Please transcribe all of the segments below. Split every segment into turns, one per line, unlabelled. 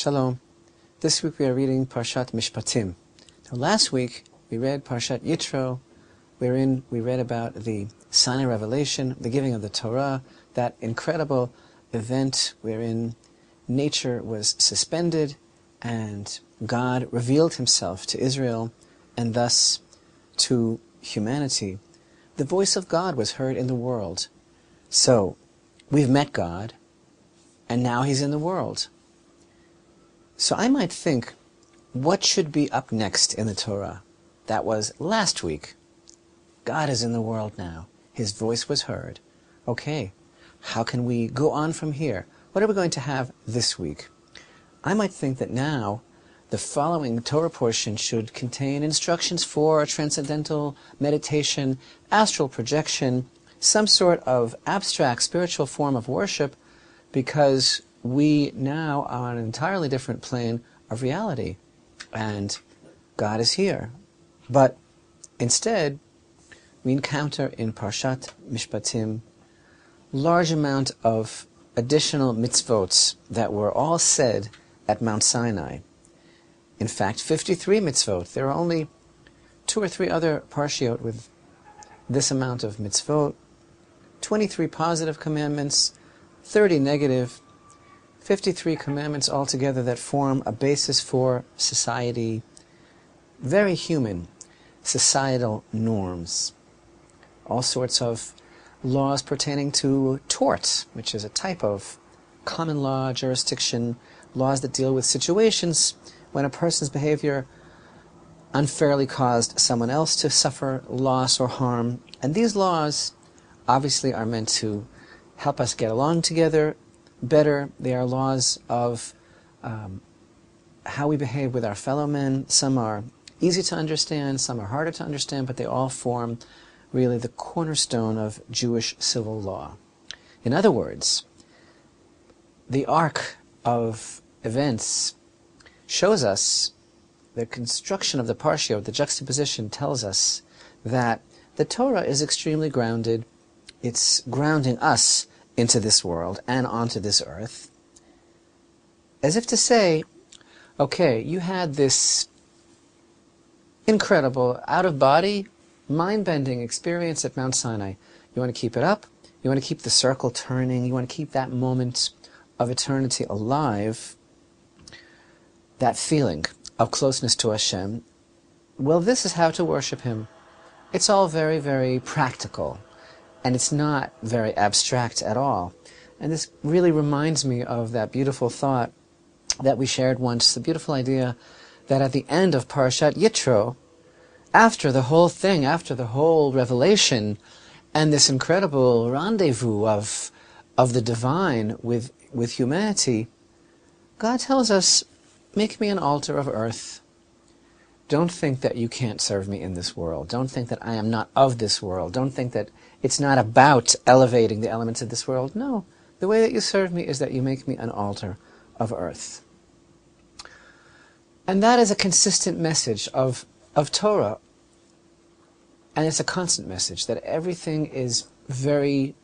Shalom. This week we are reading Parshat Mishpatim. Now, last week we read Parshat Yitro, wherein we read about the Sinai revelation, the giving of the Torah, that incredible event wherein nature was suspended and God revealed himself to Israel and thus to humanity. The voice of God was heard in the world. So, we've met God, and now he's in the world. So I might think, what should be up next in the Torah? That was last week. God is in the world now. His voice was heard. Okay, how can we go on from here? What are we going to have this week? I might think that now the following Torah portion should contain instructions for transcendental meditation, astral projection, some sort of abstract spiritual form of worship, because we now are on an entirely different plane of reality, and God is here. But instead, we encounter in Parshat Mishpatim large amount of additional mitzvot that were all said at Mount Sinai. In fact, 53 mitzvot. There are only 2 or 3 other parshiot with this amount of mitzvot, 23 positive commandments, 30 negative, 53 commandments altogether that form a basis for society, very human, societal norms. All sorts of laws pertaining to tort, which is a type of common law jurisdiction, laws that deal with situations when a person's behavior unfairly caused someone else to suffer loss or harm. And these laws obviously are meant to help us get along together better. They are laws of how we behave with our fellow men. Some are easy to understand, some are harder to understand, but they all form really the cornerstone of Jewish civil law. In other words, the arc of events shows us, the construction of the PARSHA, the juxtaposition, tells us that the Torah is extremely grounded. It's grounding us into this world and onto this earth, as if to say, okay, you had this incredible, out-of-body, mind-bending experience at Mount Sinai. You want to keep it up? You want to keep the circle turning? You want to keep that moment of eternity alive? That feeling of closeness to Hashem? Well, this is how to worship Him. It's all very, very practical. And it's not very abstract at all. And this really reminds me of that beautiful thought that we shared once, the beautiful idea that at the end of Parshat Yitro, after the whole thing, after the whole revelation, and this incredible rendezvous of the divine with humanity, God tells us, make me an altar of earth. Don't think that you can't serve me in this world. Don't think that I am not of this world. Don't think that it's not about elevating the elements of this world. No, the way that you serve me is that you make me an altar of earth. And that is a consistent message of Torah. And it's a constant message that everything is very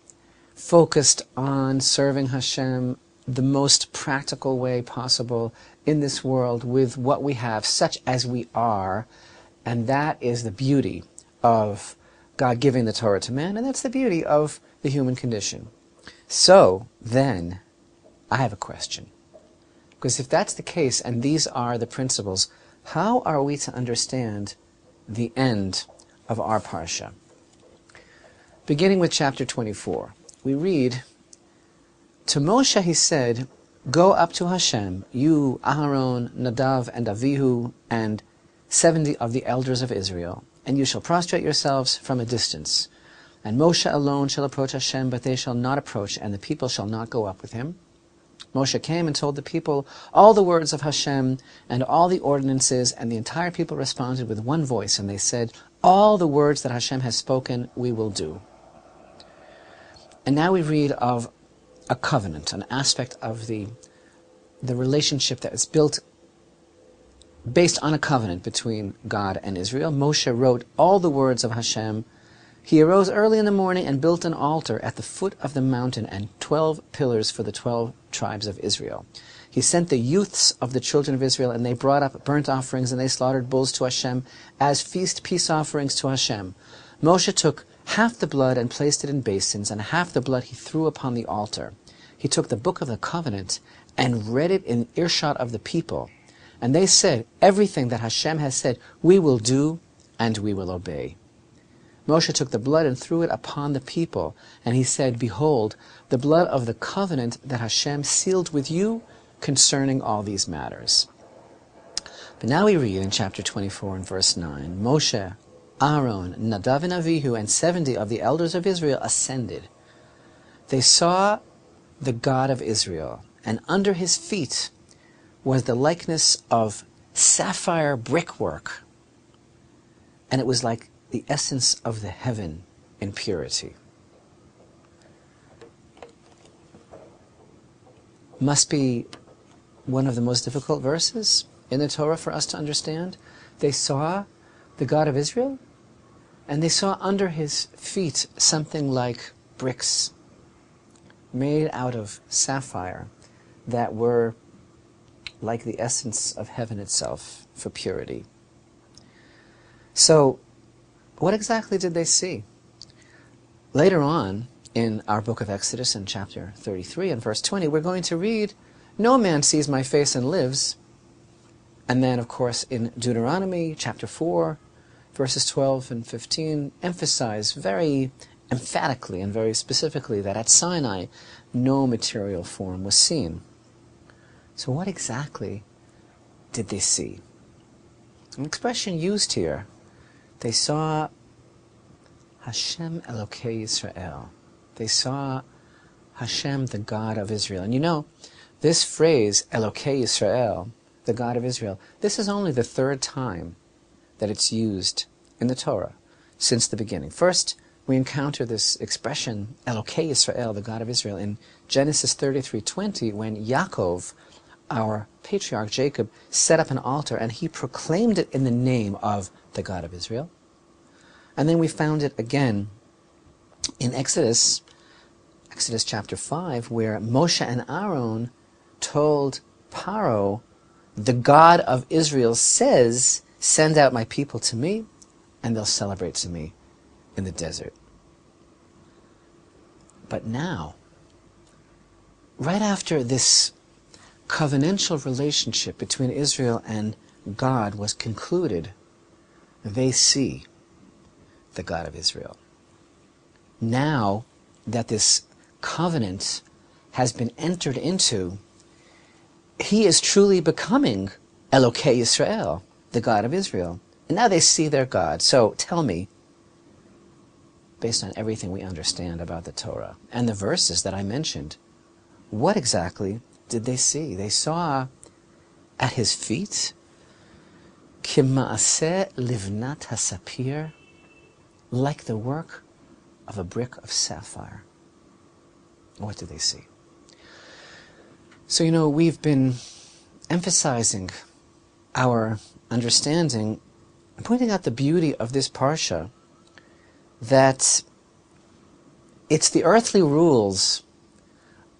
focused on serving Hashem the most practical way possible in this world with what we have, such as we are. And that is the beauty of God giving the Torah to man, and that's the beauty of the human condition. So, then, I have a question. Because if that's the case, and these are the principles, how are we to understand the end of our Parsha? Beginning with chapter 24, we read, to Moshe he said, go up to Hashem, you, Aharon, Nadav, and Avihu, and 70 of the elders of Israel, and you shall prostrate yourselves from a distance. And Moshe alone shall approach Hashem, but they shall not approach, and the people shall not go up with him. Moshe came and told the people all the words of Hashem, and all the ordinances, and the entire people responded with one voice, and they said, all the words that Hashem has spoken, we will do. And now we read of a covenant, an aspect of the relationship that is built based on a covenant between God and Israel. Moshe wrote all the words of Hashem He arose early in the morning and built an altar at the foot of the mountain and 12 pillars for the 12 tribes of Israel. He sent the youths of the children of Israel, and they brought up burnt offerings, and they slaughtered bulls to Hashem as feast peace offerings to Hashem. Moshe took half the blood and placed it in basins, and half the blood he threw upon the altar. He took the book of the covenant and read it in earshot of the people. And they said, everything that Hashem has said, we will do and we will obey. Moshe took the blood and threw it upon the people, and he said, behold, the blood of the covenant that Hashem sealed with you concerning all these matters. But now we read in chapter 24 and verse 9, Moshe, Aaron, Nadav and Avihu, and 70 of the elders of Israel ascended. They saw the God of Israel, and under his feet was the likeness of sapphire brickwork, and it was like the essence of the heaven in purity. Must be one of the most difficult verses in the Torah for us to understand. They saw the God of Israel, and they saw under his feet something like bricks made out of sapphire that were like the essence of heaven itself for purity. So, what exactly did they see? Later on, in our book of Exodus in chapter 33 and verse 20, we're going to read, no man sees my face and lives. And then, of course, in Deuteronomy chapter 4, verses 12 and 15, emphasize very emphatically and very specifically that at Sinai, no material form was seen. So what exactly did they see? An expression used here, they saw Hashem Elokei Yisrael. They saw Hashem, the God of Israel. And you know, this phrase, Elokei Yisrael, the God of Israel, this is only the third time that it's used in the Torah since the beginning. First, we encounter this expression, Elokei Yisrael, the God of Israel, in Genesis 33:20, when Yaakov, our patriarch Jacob, set up an altar and he proclaimed it in the name of the God of Israel. And then we found it again in Exodus chapter 5, where Moshe and Aaron told Paro, the God of Israel says, send out my people to me, and they'll celebrate to me in the desert. But now, right after this covenantal relationship between Israel and God was concluded, they see the God of Israel. Now that this covenant has been entered into, he is truly becoming Elokei Yisrael, the God of Israel. And now they see their God. So tell me, based on everything we understand about the Torah and the verses that I mentioned, what exactly did they see? They saw at his feet, Kima'aseh livnat hasapir, like the work of a brick of sapphire. What did they see? So, you know, we've been emphasizing our understanding, pointing out the beauty of this PARSHA, that it's the earthly rules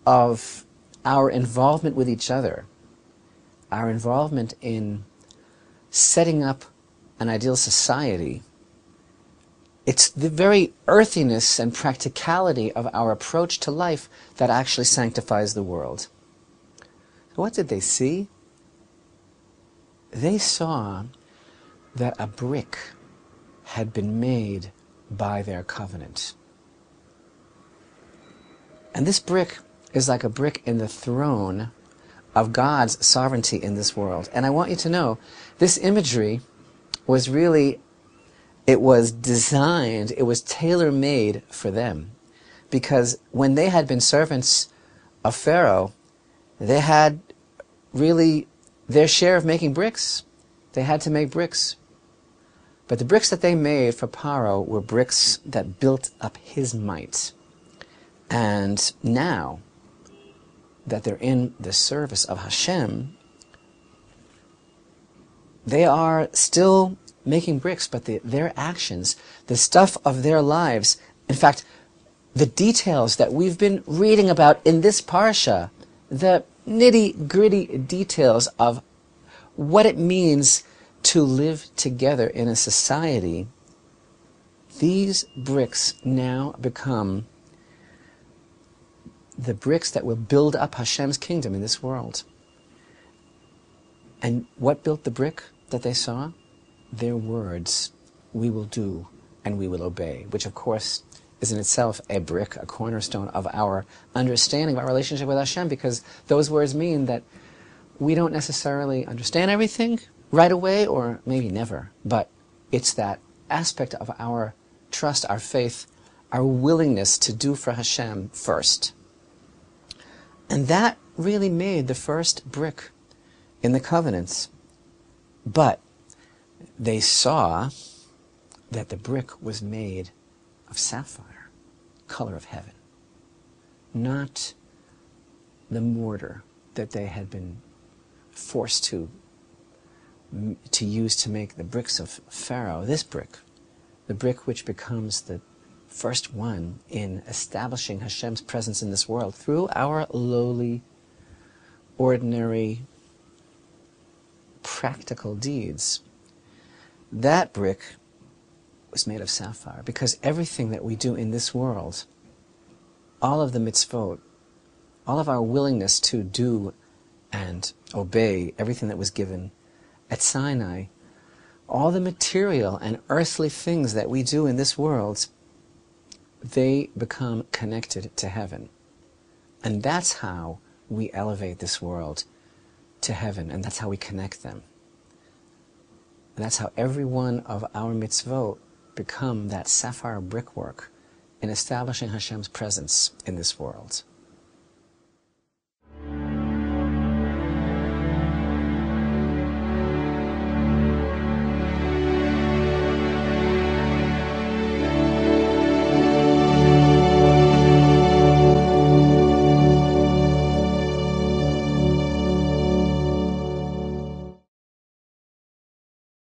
of our involvement with each other, our involvement in setting up an ideal society. It's the very earthiness and practicality of our approach to life that actually sanctifies the world. What did they see? They saw that a brick had been made by their covenant. And this brick is like a brick in the throne of God's sovereignty in this world. And I want you to know, this imagery was really, it was designed, it was tailor-made for them. Because when they had been servants of Pharaoh, they had really their share of making bricks. They had to make bricks. But the bricks that they made for Paro were bricks that built up his might. And now that they're in the service of Hashem, they are still making bricks, but their actions, the stuff of their lives, in fact, the details that we've been reading about in this parsha, the nitty-gritty details of what it means to live together in a society, these bricks now become the bricks that will build up Hashem's kingdom in this world. And what built the brick that they saw? Their words, "We will do and we will obey," which of course is in itself a brick, a cornerstone of our understanding of our relationship with Hashem, because those words mean that we don't necessarily understand everything right away, or maybe never, but it's that aspect of our trust, our faith, our willingness to do for Hashem first. And that really made the first brick in the covenants. But they saw that the brick was made of sapphire, color of heaven, not the mortar that they had been forced to use to make the bricks of Pharaoh. This brick, the brick which becomes the first one in establishing Hashem's presence in this world through our lowly, ordinary, practical deeds. That brick was made of sapphire, because everything that we do in this world, all of the mitzvot, all of our willingness to do and obey everything that was given at Sinai, all the material and earthly things that we do in this world, they become connected to heaven. And that's how we elevate this world to heaven, and that's how we connect them. And that's how every one of our mitzvot become that sapphire brickwork in establishing Hashem's presence in this world.